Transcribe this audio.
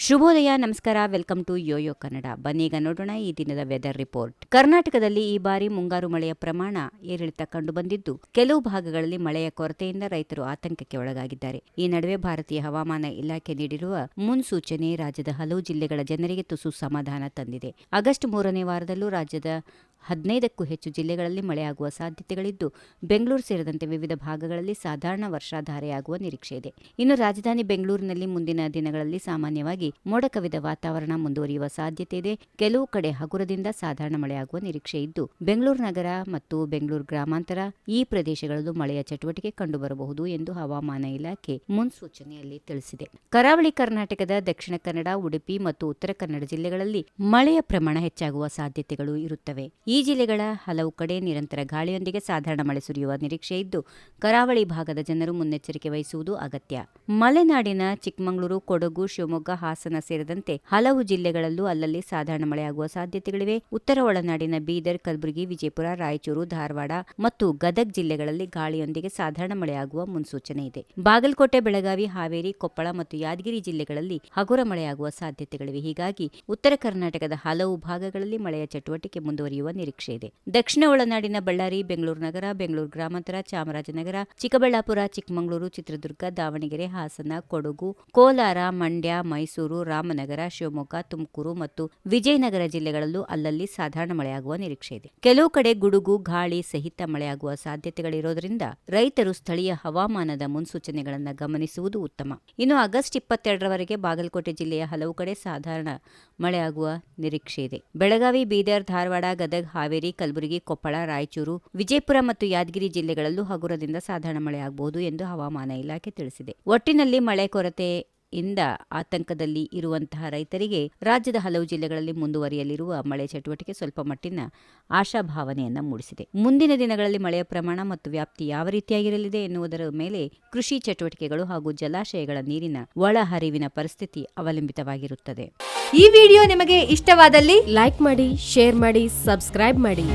ಶುಭೋದಯ, ನಮಸ್ಕಾರ. Welcome to Yoyo Kannada. ಬನ್ನೀಗ ನೋಡೋಣ ಈ ದಿನದ ವೆದರ್ ರಿಪೋರ್ಟ್. ಕರ್ನಾಟಕದಲ್ಲಿ ಈ ಬಾರಿ ಮುಂಗಾರು ಮಳೆಯ ಪ್ರಮಾಣ ಏರಿಳಿತ ಕಂಡುಬಂದಿದ್ದು, ಕೆಲವು ಭಾಗಗಳಲ್ಲಿ ಮಳೆಯ ಕೊರತೆಯಿಂದ ರೈತರು ಆತಂಕಕ್ಕೆ ಒಳಗಾಗಿದ್ದಾರೆ. ಈ ನಡುವೆ ಭಾರತೀಯ ಹವಾಮಾನ ಇಲಾಖೆ ನೀಡಿರುವ ಮುನ್ಸೂಚನೆ ರಾಜ್ಯದ ಹಲವು ಜಿಲ್ಲೆಗಳ ಜನರಿಗೆ ತುಸು ಸಮಾಧಾನ ತಂದಿದೆ. ಆಗಸ್ಟ್ 3ನೇ ವಾರದಲ್ಲೂ ರಾಜ್ಯದ 15ಕ್ಕೂ ಹೆಚ್ಚು ಜಿಲ್ಲೆಗಳಲ್ಲಿ ಮಳೆಯಾಗುವ ಸಾಧ್ಯತೆಗಳಿದ್ದು, ಬೆಂಗಳೂರು ಸೇರಿದಂತೆ ವಿವಿಧ ಭಾಗಗಳಲ್ಲಿ ಸಾಧಾರಣ ವರ್ಷಾಧಾರೆಯಾಗುವ ನಿರೀಕ್ಷೆ ಇದೆ. ಇನ್ನು ರಾಜಧಾನಿ ಬೆಂಗಳೂರಿನಲ್ಲಿ ಮುಂದಿನ ದಿನಗಳಲ್ಲಿ ಸಾಮಾನ್ಯವಾಗಿ ಮೋಡ ಕವಿದ ವಾತಾವರಣ ಮುಂದುವರಿಯುವ ಸಾಧ್ಯತೆ ಇದೆ. ಕೆಲವು ಕಡೆ ಹಗುರದಿಂದ ಸಾಧಾರಣ ಮಳೆಯಾಗುವ ನಿರೀಕ್ಷೆ ಇದ್ದು, ಬೆಂಗಳೂರು ನಗರ ಮತ್ತು ಬೆಂಗಳೂರು ಗ್ರಾಮಾಂತರ ಈ ಪ್ರದೇಶಗಳಲ್ಲೂ ಮಳೆಯ ಚಟುವಟಿಕೆ ಕಂಡುಬರಬಹುದು ಎಂದು ಹವಾಮಾನ ಇಲಾಖೆ ಮುನ್ಸೂಚನೆಯಲ್ಲಿ ತಿಳಿಸಿದೆ. ಕರಾವಳಿ ಕರ್ನಾಟಕದ ದಕ್ಷಿಣ ಕನ್ನಡ, ಉಡುಪಿ ಮತ್ತು ಉತ್ತರ ಕನ್ನಡ ಜಿಲ್ಲೆಗಳಲ್ಲಿ ಮಳೆಯ ಪ್ರಮಾಣ ಹೆಚ್ಚಾಗುವ ಸಾಧ್ಯತೆಗಳು ಇರುತ್ತವೆ. ಈ ಜಿಲ್ಲೆಗಳ ಹಲವು ಕಡೆ ನಿರಂತರ ಗಾಳಿಯೊಂದಿಗೆ ಸಾಧಾರಣ ಮಳೆ ಸುರಿಯುವ ನಿರೀಕ್ಷೆ ಇದ್ದು, ಕರಾವಳಿ ಭಾಗದ ಜನರು ಮುನ್ನೆಚ್ಚರಿಕೆ ವಹಿಸುವುದು ಅಗತ್ಯ. ಮಲೆನಾಡಿನ ಚಿಕ್ಕಮಗಳೂರು, ಕೊಡಗು, ಶಿವಮೊಗ್ಗ, ಹಾಸನ ಸೇರಿದಂತೆ ಹಲವು ಜಿಲ್ಲೆಗಳಲ್ಲೂ ಅಲ್ಲಲ್ಲಿ ಸಾಧಾರಣ ಮಳೆಯಾಗುವ ಸಾಧ್ಯತೆಗಳಿವೆ. ಉತ್ತರ ಒಳನಾಡಿನ ಬೀದರ್, ಕಲಬುರಗಿ, ವಿಜಯಪುರ, ರಾಯಚೂರು, ಧಾರವಾಡ ಮತ್ತು ಗದಗ ಜಿಲ್ಲೆಗಳಲ್ಲಿ ಗಾಳಿಯೊಂದಿಗೆ ಸಾಧಾರಣ ಮಳೆಯಾಗುವ ಮುನ್ಸೂಚನೆ ಇದೆ. ಬಾಗಲಕೋಟೆ, ಬೆಳಗಾವಿ, ಹಾವೇರಿ, ಕೊಪ್ಪಳ ಮತ್ತು ಯಾದಗಿರಿ ಜಿಲ್ಲೆಗಳಲ್ಲಿ ಹಗುರ ಮಳೆಯಾಗುವ ಸಾಧ್ಯತೆಗಳಿವೆ. ಹೀಗಾಗಿ ಉತ್ತರ ಕರ್ನಾಟಕದ ಹಲವು ಭಾಗಗಳಲ್ಲಿ ಮಳೆಯ ಚಟುವಟಿಕೆ ಮುಂದುವರಿಯುವ ನಿರೀಕ್ಷೆ ಇದೆ. ದಕ್ಷಿಣ ಒಳನಾಡಿನ ಬಳ್ಳಾರಿ, ಬೆಂಗಳೂರು ನಗರ, ಬೆಂಗಳೂರು ಗ್ರಾಮಾಂತರ, ಚಾಮರಾಜನಗರ, ಚಿಕ್ಕಬಳ್ಳಾಪುರ, ಚಿಕ್ಕಮಗಳೂರು, ಚಿತ್ರದುರ್ಗ, ದಾವಣಗೆರೆ, ಹಾಸನ, ಕೊಡಗು, ಕೋಲಾರ, ಮಂಡ್ಯ, ಮೈಸೂರು, ರಾಮನಗರ, ಶಿವಮೊಗ್ಗ, ತುಮಕೂರು ಮತ್ತು ವಿಜಯನಗರ ಜಿಲ್ಲೆಗಳಲ್ಲೂ ಅಲ್ಲಲ್ಲಿ ಸಾಧಾರಣ ಮಳೆಯಾಗುವ ನಿರೀಕ್ಷೆ ಇದೆ. ಕೆಲವು ಕಡೆ ಗುಡುಗು, ಗಾಳಿ ಸಹಿತ ಮಳೆಯಾಗುವ ಸಾಧ್ಯತೆಗಳಿರೋದ್ರಿಂದ ರೈತರು ಸ್ಥಳೀಯ ಹವಾಮಾನದ ಮುನ್ಸೂಚನೆಗಳನ್ನು ಗಮನಿಸುವುದು ಉತ್ತಮ. ಇನ್ನು ಆಗಸ್ಟ್ 22ರವರೆಗೆ ಬಾಗಲಕೋಟೆ ಜಿಲ್ಲೆಯ ಹಲವು ಕಡೆ ಸಾಧಾರಣ ಮಳೆಯಾಗುವ ನಿರೀಕ್ಷೆ ಇದೆ. ಬೆಳಗಾವಿ, ಬೀದರ್, ಧಾರವಾಡ, ಗದಗ, ಹಾವೇರಿ, ಕಲಬುರಗಿ, ಕೊಪ್ಪಳ, ರಾಯಚೂರು, ವಿಜಯಪುರ ಮತ್ತು ಯಾದಗಿರಿ ಜಿಲ್ಲೆಗಳಲ್ಲೂ ಹಗುರದಿಂದ ಸಾಧಾರಣ ಮಳೆಯಾಗಬಹುದು ಎಂದು ಹವಾಮಾನ ಇಲಾಖೆ ತಿಳಿಸಿದೆ. ಒಟ್ಟಿನಲ್ಲಿ ಮಳೆ ಕೊರತೆಯಿಂದ ಆತಂಕದಲ್ಲಿ ಇರುವಂತಹ ರೈತರಿಗೆ ರಾಜ್ಯದ ಹಲವು ಜಿಲ್ಲೆಗಳಲ್ಲಿ ಮುಂದುವರಿಯಲಿರುವ ಮಳೆ ಚಟುವಟಿಕೆ ಸ್ವಲ್ಪ ಮಟ್ಟಿನ ಆಶಾಭಾವನೆಯನ್ನ ಮೂಡಿಸಿದೆ. ಮುಂದಿನ ದಿನಗಳಲ್ಲಿ ಮಳೆಯ ಪ್ರಮಾಣ ಮತ್ತು ವ್ಯಾಪ್ತಿ ಯಾವ ರೀತಿಯಾಗಿರಲಿದೆ ಎನ್ನುವುದರ ಮೇಲೆ ಕೃಷಿ ಚಟುವಟಿಕೆಗಳು ಹಾಗೂ ಜಲಾಶಯಗಳ ನೀರಿನ ಒಳಹರಿವಿನ ಪರಿಸ್ಥಿತಿ ಅವಲಂಬಿತವಾಗಿರುತ್ತದೆ. ಈ ವಿಡಿಯೋ ನಿಮಗೆ ಇಷ್ಟವಾದಲ್ಲಿ ಲೈಕ್ ಮಾಡಿ, ಶೇರ್ ಮಾಡಿ, ಸಬ್ಸ್ಕ್ರೈಬ್ ಮಾಡಿ.